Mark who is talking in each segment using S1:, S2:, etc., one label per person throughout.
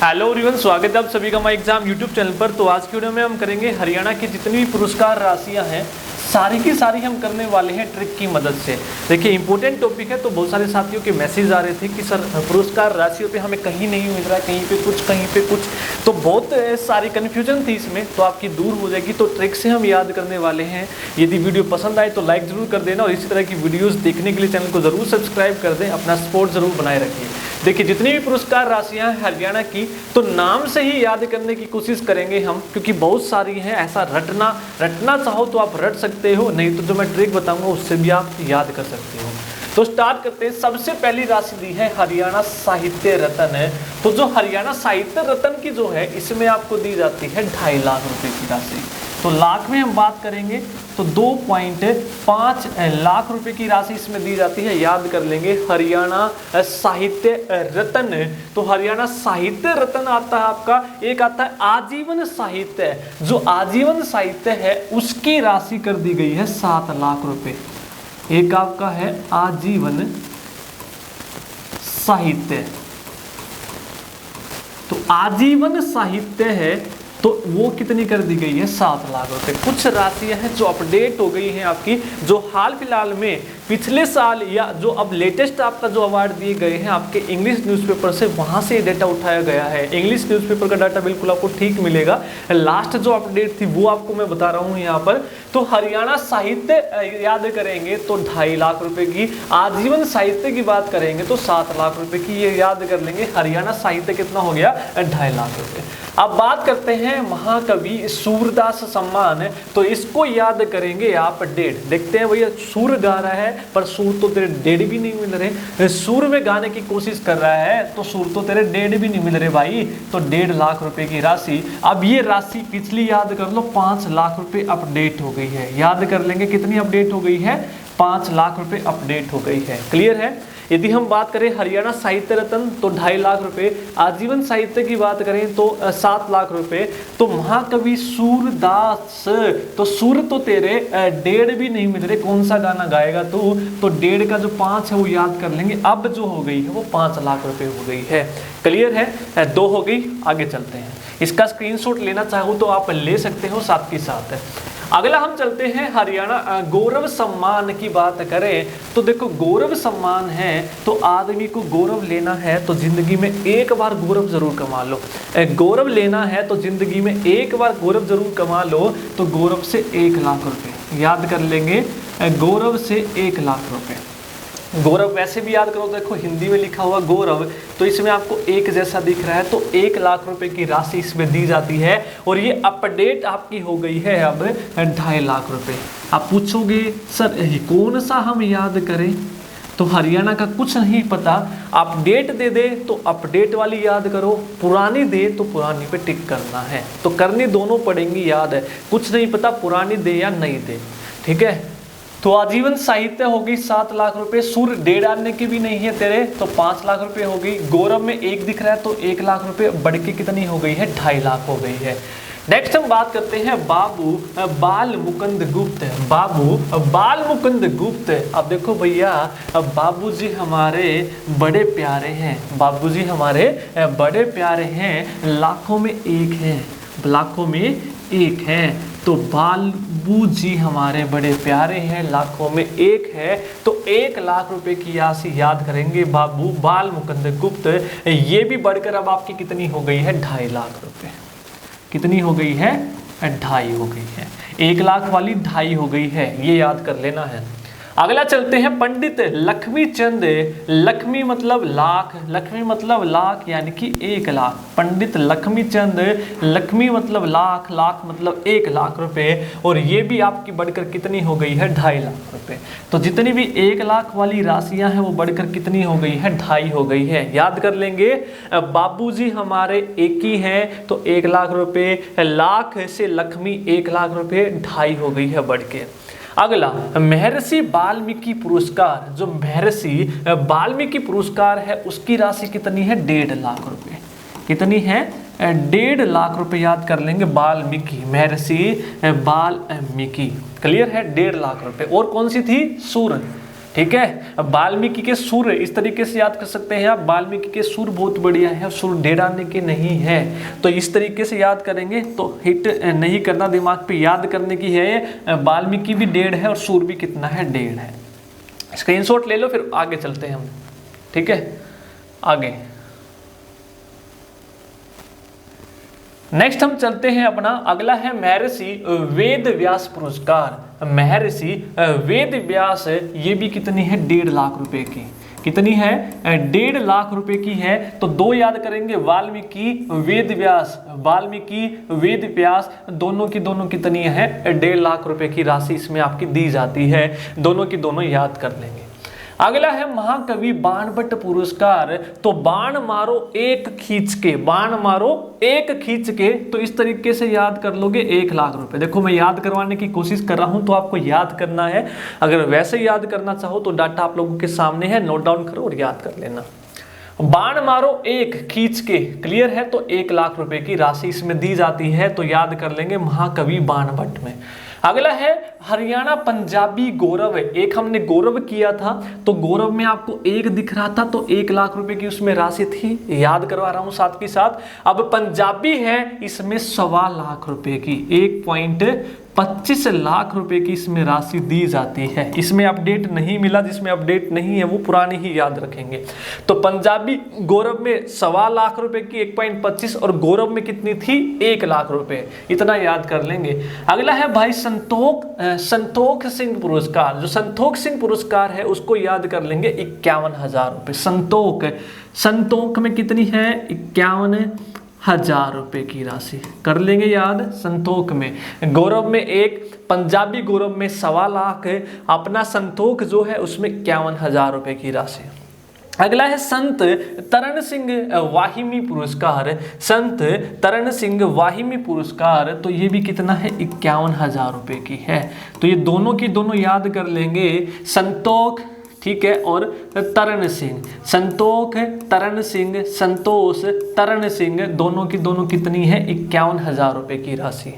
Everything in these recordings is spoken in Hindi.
S1: हेलो एवरीवन, स्वागत है आप सभी का माई एग्जाम यूट्यूब चैनल पर। तो आज की वीडियो में हम करेंगे हरियाणा की जितनी भी पुरस्कार राशियां हैं सारी की सारी हम करने वाले हैं ट्रिक की मदद से। देखिए इंपॉर्टेंट टॉपिक है, तो बहुत सारे साथियों के मैसेज आ रहे थे कि सर पुरस्कार राशियों पे हमें कहीं नहीं मिल रहा है, कहीं पे कुछ, तो बहुत सारी कन्फ्यूजन थी इसमें, तो आपकी दूर हो जाएगी। तो ट्रिक से हम याद करने वाले हैं। यदि वीडियो पसंद आए तो लाइक जरूर कर देना और इसी तरह की वीडियोस देखने के लिए चैनल को जरूर सब्सक्राइब कर दें, अपना सपोर्ट जरूर बनाए रखिए। देखिए जितनी भी पुरस्कार राशियां हैं हरियाणा की, तो नाम से ही याद करने की कोशिश करेंगे हम, क्योंकि बहुत सारी हैं। ऐसा रटना चाहो तो आप रट सकते हो, नहीं तो जो मैं ट्रिक बताऊंगा उससे भी आप याद कर सकते हो। तो स्टार्ट करते हैं। सबसे पहली राशि दी है हरियाणा साहित्य रत्न है। तो जो हरियाणा साहित्य रत्न की जो है इसमें आपको दी जाती है 2.5 लाख रुपए की राशि। तो लाख में हम बात करेंगे तो 2.5 लाख रुपए की राशि इसमें दी जाती है। याद कर लेंगे हरियाणा साहित्य रत्न। तो हरियाणा साहित्य रत्न आता है आपका, एक आता है आजीवन साहित्य। जो आजीवन साहित्य है उसकी राशि कर दी गई है 7 लाख रुपए। एक आपका है आजीवन साहित्य। तो आजीवन साहित्य है तो वो कितनी कर दी गई है 7 लाख रुपए। कुछ राशियां हैं जो अपडेट हो गई हैं आपकी, जो हाल फिलहाल में पिछले साल या जो अब लेटेस्ट आपका जो अवार्ड दिए गए हैं आपके इंग्लिश न्यूज़पेपर से, वहां से डेटा उठाया गया है। इंग्लिश न्यूज़पेपर का डाटा बिल्कुल आपको ठीक मिलेगा। लास्ट जो अपडेट थी वो आपको मैं बता रहा हूँ यहाँ पर। तो हरियाणा साहित्य याद करेंगे तो 2.5 लाख रुपए की, आजीवन साहित्य की बात करेंगे तो 7 लाख रुपए की, ये याद कर लेंगे। हरियाणा साहित्य कितना हो गया 2.5 लाख रुपए। अब बात करते हैं महाकवि सूरदास सम्मान। तो इसको याद करेंगे आप 1.5। देखते हैं भैया सुर गा रहा है पर सुर तो तेरे 1.5 भी नहीं मिल रहे। सुर में गाने की कोशिश कर रहा है तो सुर तो तेरे 1.5 भी नहीं मिल रहे भाई। तो 1.5 लाख रुपए की राशि। अब ये राशि पिछली याद कर लो 5 लाख रुपए अपडेट हो गई है। याद कर लेंगे कितनी अपडेट हो गई है, 5 लाख रुपए अपडेट हो गई है। क्लियर है। यदि हम बात करें हरियाणा साहित्य रत्न तो 2.5 लाख रुपए, आजीवन साहित्य की बात करें तो 7 लाख रुपए। तो महाकवि सूरदास, तो सुर तो तेरे 1.5 भी नहीं मिल रहे, कौन सा गाना गाएगा तू। तो 1.5 का जो 5 है वो याद कर लेंगे। अब जो हो गई है वो 5 लाख रुपए हो गई है। क्लियर है। 2 हो गई। आगे चलते हैं। इसका स्क्रीनशॉट लेना चाहो तो आप ले सकते हो साथ के साथ। अगला हम चलते हैं हरियाणा गौरव सम्मान की बात करें तो देखो गौरव सम्मान है तो आदमी को गौरव लेना है तो जिंदगी में एक बार गौरव जरूर कमा लो। गौरव लेना है तो जिंदगी में एक बार गौरव जरूर कमा लो। तो गौरव से 1 लाख रुपए याद कर लेंगे। गौरव से 1 लाख रुपए। गौरव वैसे भी याद करो, देखो हिंदी में लिखा हुआ गौरव, तो इसमें आपको एक जैसा दिख रहा है। तो 1 लाख रुपए की राशि इसमें दी जाती है और ये अपडेट आपकी हो गई है अब 2.5 लाख रुपए। आप पूछोगे सर कौन सा हम याद करें, तो हरियाणा का कुछ नहीं पता, अपडेट दे दे तो अपडेट वाली याद करो, पुरानी दे तो पुरानी पे टिक करना है। तो करनी दोनों पड़ेंगी याद है, कुछ नहीं पता पुरानी दे या नहीं दे। ठीक है। तो आजीवन साहित्य होगी 7 लाख रुपए। सुर 1.5 आने की भी नहीं है तेरे तो 5 लाख रुपए होगी। गौरव में 1 दिख रहा है तो 1 लाख रुपए बढ़ के कितनी हो गई है 2.5 लाख हो गई है। नेक्स्ट हम बात करते हैं बाबू बाल मुकुंद गुप्त। बाबू बाल मुकुंद गुप्त। अब देखो भैया बाबूजी हमारे बड़े प्यारे हैं, बाबूजी हमारे बड़े प्यारे हैं, लाखों में एक हैं, लाखों में एक हैं। तो बाबूजी हमारे बड़े प्यारे हैं, लाखों में एक है। तो 1 लाख रुपए की राशि याद करेंगे बाबू बाल मुकुंद गुप्त। ये भी बढ़कर अब आपकी कितनी हो गई है 2.5 लाख रुपए। कितनी हो गई है 2.5 हो गई है। 1 लाख वाली 2.5 हो गई है, ये याद कर लेना है। अगला चलते हैं पंडित लक्ष्मी चंद। लक्ष्मी मतलब लाख, लक्ष्मी मतलब लाख यानी कि 1 लाख। पंडित लक्ष्मी चंद, लक्ष्मी मतलब लाख, लाख मतलब 1 लाख रुपए। और ये भी आपकी बढ़कर कितनी हो गई है 2.5 लाख रुपए। तो जितनी भी 1 लाख वाली राशियां हैं वो बढ़कर कितनी हो गई है 2.5 हो गई है। याद कर लेंगे बाबूजी हमारे एक ही हैं तो 1 लाख रुपए, लाख से लक्ष्मी 1 लाख रुपए, 2.5 हो गई है बढ़ के। अगला महर्षि वाल्मीकि पुरस्कार। जो महर्षि वाल्मीकि पुरस्कार है उसकी राशि कितनी है 1.5 लाख रुपए। कितनी है 1.5 लाख रुपए। याद कर लेंगे वाल्मीकि, महर्षि वाल्मीकि। क्लियर है 1.5 लाख रुपए। और कौन सी थी सुर, ठीक है। अब वाल्मीकि के सुर इस तरीके से याद कर सकते हैं आप, वाल्मीकि के सुर बहुत बढ़िया है, सुर ढेर आने के नहीं है, तो इस तरीके से याद करेंगे तो हिट नहीं करना दिमाग पे, याद करने की है। वाल्मीकि भी 1.5 है और सुर भी कितना है, 1.5 है। स्क्रीनशॉट ले लो, फिर आगे चलते हैं हम, ठीक है। आगे नेक्स्ट हम चलते हैं अपना, अगला है महर्षि वेद व्यास पुरस्कार। महर्षि वेद व्यास, ये भी कितनी है, 1.5 लाख रुपए की। कितनी है, 1.5 लाख रुपए की है। तो 2 याद करेंगे, वाल्मीकि वेद व्यास, वाल्मीकि वेद व्यास, दोनों की दोनों कितनी है, 1.5 लाख रुपए की राशि इसमें आपकी दी जाती है। दोनों की दोनों याद कर लेंगे। अगला है महाकवि बाणभट्ट पुरस्कार। तो बाण मारो एक खींच के, बाण मारो एक खींच के, तो इस तरीके से याद कर लोगे 1 लाख रुपए। देखो मैं याद करवाने की कोशिश कर रहा हूं, तो आपको याद करना है। अगर वैसे याद करना चाहो तो डाटा आप लोगों के सामने है, नोट डाउन करो और याद कर लेना। बाण मारो एक खींच के, क्लियर है, तो 1 लाख रुपए की राशि इसमें दी जाती है, तो याद कर लेंगे महाकवि बाणभट्ट में। अगला है हरियाणा पंजाबी गौरव। एक हमने गौरव किया था, तो गौरव में आपको 1 दिख रहा था, तो 1 लाख रुपए की उसमें राशि थी, याद करवा रहा हूं साथ के साथ। अब पंजाबी है, इसमें 1.25 लाख रुपए की, 1.25 लाख रुपए की इसमें राशि दी जाती है। इसमें अपडेट नहीं मिला, जिसमें अपडेट नहीं है वो पुरानी ही याद रखेंगे। तो पंजाबी गौरव में 1.25 लाख रुपए की 1.25, और गौरव में कितनी थी, 1 लाख रुपए, इतना याद कर लेंगे। अगला है भाई संतोख सिंह पुरस्कार। जो संतोख सिंह पुरस्कार है उसको याद कर लेंगे 51,000 रुपए। संतोख में कितनी है, 51,000 रुपए की राशि कर लेंगे याद। संतोख में, गौरव में 1, पंजाबी गौरव में 1.25 लाख है, अपना संतोख जो है उसमें 51,000 रुपए की राशि। अगला है संत तरण सिंह वाहिमी पुरस्कार। संत तरण सिंह वाहिमी पुरस्कार, तो ये भी कितना है, 51,000 रुपए की है। तो ये दोनों की दोनों याद कर लेंगे, संतोख, ठीक है, और तरण सिंह। संतोख तरण सिंह, संतोष तरण सिंह, दोनों की दोनों कितनी है, 51,000 रुपए की राशि।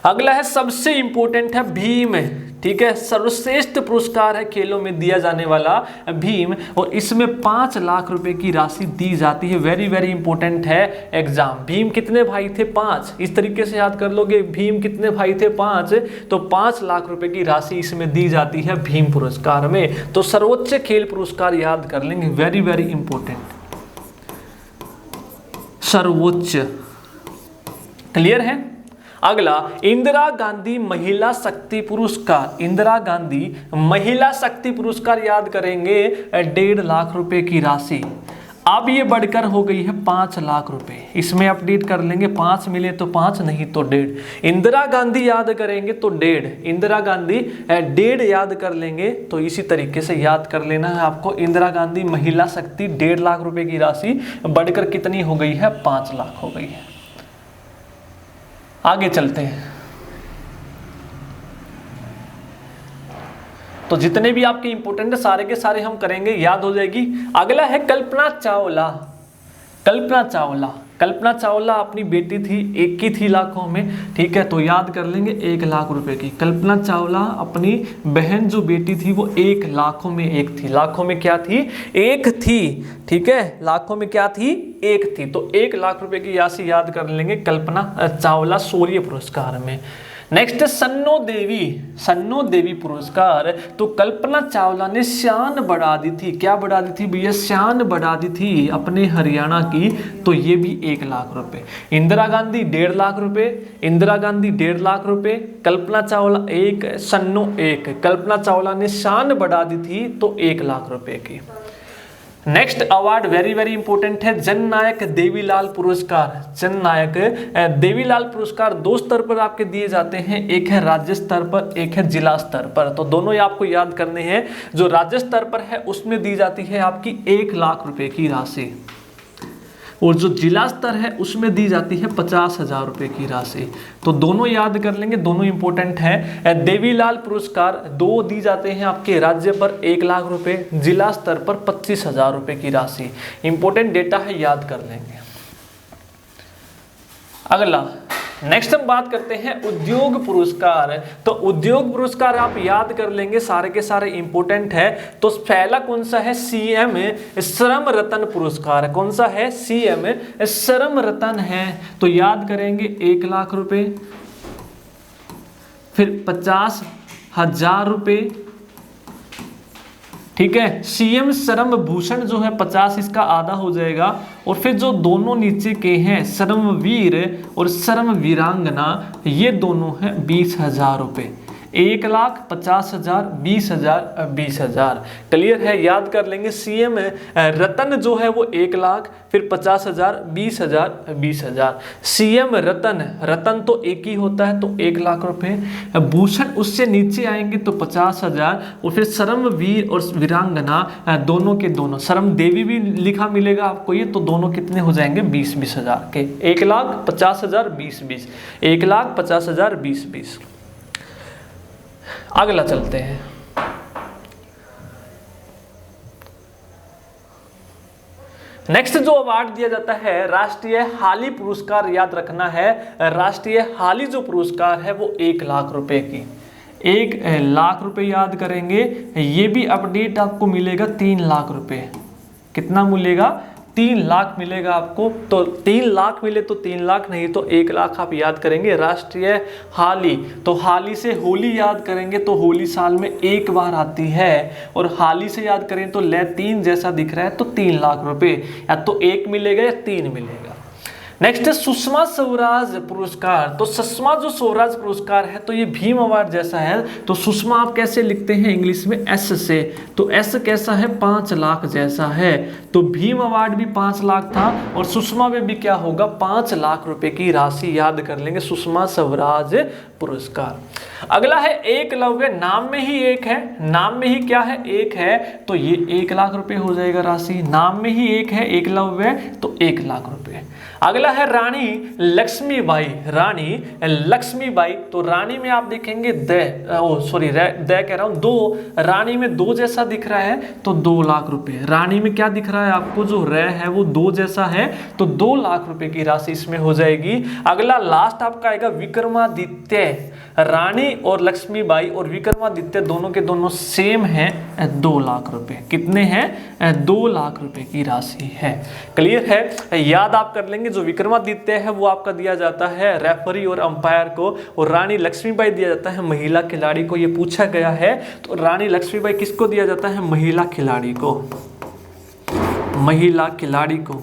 S1: अगला है सबसे इंपॉर्टेंट है भीम, ठीक है, सर्वश्रेष्ठ पुरस्कार है खेलों में दिया जाने वाला भीम, और इसमें 5 लाख रुपए की राशि दी जाती है। वेरी वेरी इंपॉर्टेंट है एग्जाम। भीम कितने भाई थे, 5, इस तरीके से याद कर लोगे। भीम कितने भाई थे, 5, तो 5 लाख रुपए की राशि इसमें दी जाती है भीम पुरस्कार में। तो सर्वोच्च खेल पुरस्कार याद कर लेंगे, वेरी वेरी इंपॉर्टेंट, सर्वोच्च, क्लियर है। अगला इंदिरा गांधी महिला शक्ति पुरस्कार। इंदिरा गांधी महिला शक्ति पुरस्कार याद करेंगे 1.5 लाख रुपए की राशि। अब ये बढ़कर हो गई है 5 लाख रुपए, इसमें अपडेट कर लेंगे, 5 मिले तो 5, नहीं तो 1.5। इंदिरा गांधी याद करेंगे तो 1.5, इंदिरा गांधी 1.5 याद कर लेंगे, तो इसी तरीके से याद कर लेना है आपको। इंदिरा गांधी महिला शक्ति 1.5 लाख रुपए की राशि बढ़कर कितनी हो गई है, 5 लाख हो गई है। आगे चलते हैं, तो जितने भी आपके इंपॉर्टेंट सारे के सारे हम करेंगे, याद हो जाएगी। अगला है कल्पना चावला। कल्पना चावला, कल्पना चावला अपनी बेटी थी, एक की थी लाखों में, ठीक है, तो याद कर लेंगे 1 लाख रुपए की। कल्पना चावला अपनी बहन जो बेटी थी वो 1 लाखों में 1 थी। लाखों में क्या थी, 1 थी, ठीक है, लाखों में क्या थी, 1 थी। तो 1 लाख रुपए की राशि याद कर लेंगे कल्पना चावला शौर्य पुरस्कार में। नेक्स्ट सन्नो देवी, सन्नो देवी पुरस्कार। तो कल्पना चावला ने शान बढ़ा दी थी, क्या बढ़ा दी थी भैया, शान बढ़ा दी थी अपने हरियाणा की, तो ये भी 1 लाख रुपए। इंदिरा गांधी 1.5 लाख रुपए, इंदिरा गांधी 1.5 लाख रुपए, कल्पना चावला 1, सन्नो 1। कल्पना चावला ने शान बढ़ा दी थी तो 1 लाख रुपए की। Next award very very important है, जननायक देवीलाल पुरस्कार। जननायक देवीलाल पुरस्कार 2 स्तर पर आपके दिए जाते हैं, एक है राज्य स्तर पर, एक है जिला स्तर पर। तो दोनों ही आपको याद करने हैं। जो राज्य स्तर पर है उसमें दी जाती है आपकी 1 लाख रुपए की राशि, और जो जिला स्तर है उसमें दी जाती है 50,000 रुपए की राशि। तो दोनों याद कर लेंगे, दोनों इंपॉर्टेंट है। देवीलाल पुरस्कार 2 दी जाते हैं आपके राज्य पर 1 लाख रुपए, जिला स्तर पर 25,000 रुपए की राशि। इंपॉर्टेंट डेटा है, याद कर लेंगे। अगला नेक्स्ट हम बात करते हैं उद्योग पुरस्कार। तो उद्योग पुरस्कार आप याद कर लेंगे, सारे के सारे इंपॉर्टेंट है। तो पहला कौन सा है, सीएम श्रम रत्न पुरस्कार। कौन सा है, सीएम श्रम रत्न है। तो याद करेंगे 1 लाख रुपए, फिर 50,000 रुपए, ठीक है। सीएम श्रम भूषण जो है 50, इसका आधा हो जाएगा। और फिर जो दोनों नीचे के हैं श्रमवीर और श्रम वीरांगना, ये दोनों हैं 20,000 रुपये। 1,50,000, 20,000, 20,000। क्लियर है, याद कर लेंगे। सीएम रतन जो है वो 1 लाख, फिर 50,000, 20,000, 20,000। सीएम रतन, रतन तो एक ही होता है तो 1 लाख रुपए। भूषण उससे नीचे आएंगे तो 50,000। और फिर श्रमवीर और वीरांगना दोनों के दोनों, श्रम देवी भी लिखा मिलेगा आपको ये, तो दोनों कितने हो जाएंगे, 20,000 के। 1,50,000, 20,000, 1,50,000, 20,000। अगला चलते हैं। नेक्स्ट जो अवार्ड दिया जाता है राष्ट्रीय हाली पुरस्कार, याद रखना है। राष्ट्रीय हाली जो पुरस्कार है वो 1 लाख रुपए की, 1 लाख रुपए याद करेंगे। ये भी अपडेट आपको मिलेगा 3 लाख रुपए। कितना मिलेगा, 3 लाख मिलेगा आपको। तो 3 लाख मिले तो 3 लाख नहीं तो 1 लाख आप याद करेंगे। राष्ट्रीय हाली, तो हाली से होली याद करेंगे तो होली साल में 1 बार आती है। और हाली से याद करें तो लैतीन जैसा दिख रहा है तो 3 लाख रुपए, या तो 1 मिलेगा या 3 मिलेगा। नेक्स्ट है सुषमा स्वराज पुरस्कार। तो सुषमा जो स्वराज पुरस्कार है तो ये भीम अवार्ड जैसा है। तो सुषमा आप कैसे लिखते हैं इंग्लिश में, एस से। तो एस कैसा है, 5 लाख जैसा है। तो भीम अवार्ड भी 5 लाख था और सुषमा में भी क्या होगा, 5 लाख रुपए की राशि याद कर लेंगे, सुषमा स्वराज पुरस्कार। अगला है एकलव्य, नाम में ही एक है, नाम में ही क्या है, एक है, तो ये 1 लाख रुपए हो जाएगा राशि। नाम में ही एक है एकलव्य तो 1 लाख रुपए। अगला है रानी लक्ष्मीबाई, रानी लक्ष्मीबाई। तो रानी में आप देखेंगे द कह रहा हूं 2, रानी में 2 जैसा दिख रहा है तो 2 लाख रुपए। रानी में क्या दिख रहा है आपको, जो रे है वो 2 जैसा है तो 2 लाख रुपए की राशि इसमें हो जाएगी। अगला लास्ट आपका आएगा विक्रमादित्य। रानी और लक्ष्मीबाई और विक्रमादित्य दोनों के दोनों सेम हैं, 2 लाख रुपए। कितने हैं, 2 लाख रुपए की राशि है। क्लियर है, याद आप कर लेंगे। जो विक्रमादित्य है वो आपका दिया जाता है रेफरी और अंपायर को, और रानी लक्ष्मीबाई दिया जाता है महिला खिलाड़ी को। ये पूछा गया है, तो रानी लक्ष्मीबाई किसको दिया जाता है, महिला खिलाड़ी को, महिला खिलाड़ी को।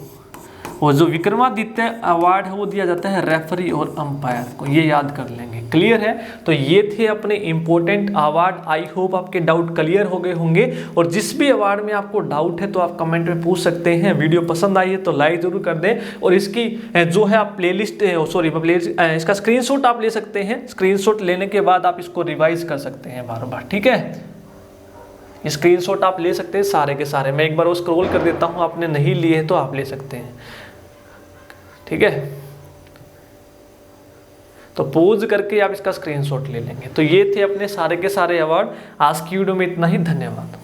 S1: और जो विक्रमादित्य अवार्ड है वो दिया जाता है रेफरी और अंपायर को। ये याद कर लेंगे। क्लियर है, तो ये थे अपने इंपॉर्टेंट अवार्ड। आई होप आपके डाउट क्लियर हो गए होंगे। और जिस भी अवार्ड में आपको डाउट है तो आप कमेंट में पूछ सकते हैं। वीडियो पसंद आई है तो लाइक जरूर कर दें। और इसकी जो है आप प्लेलिस्ट इसका स्क्रीनशॉट आप ले सकते हैं। स्क्रीनशॉट लेने के बाद आप इसको रिवाइज कर सकते हैं बार बार, ठीक है। स्क्रीनशॉट आप ले सकते हैं सारे के सारे। मैं एक बार वो स्क्रॉल कर देता हूँ, आपने नहीं लिए हैं तो आप ले सकते हैं, ठीक है। तो पॉज करके आप इसका स्क्रीनशॉट ले लेंगे। तो ये थे अपने सारे के सारे अवार्ड। आज की वीडियो में इतना ही, धन्यवाद।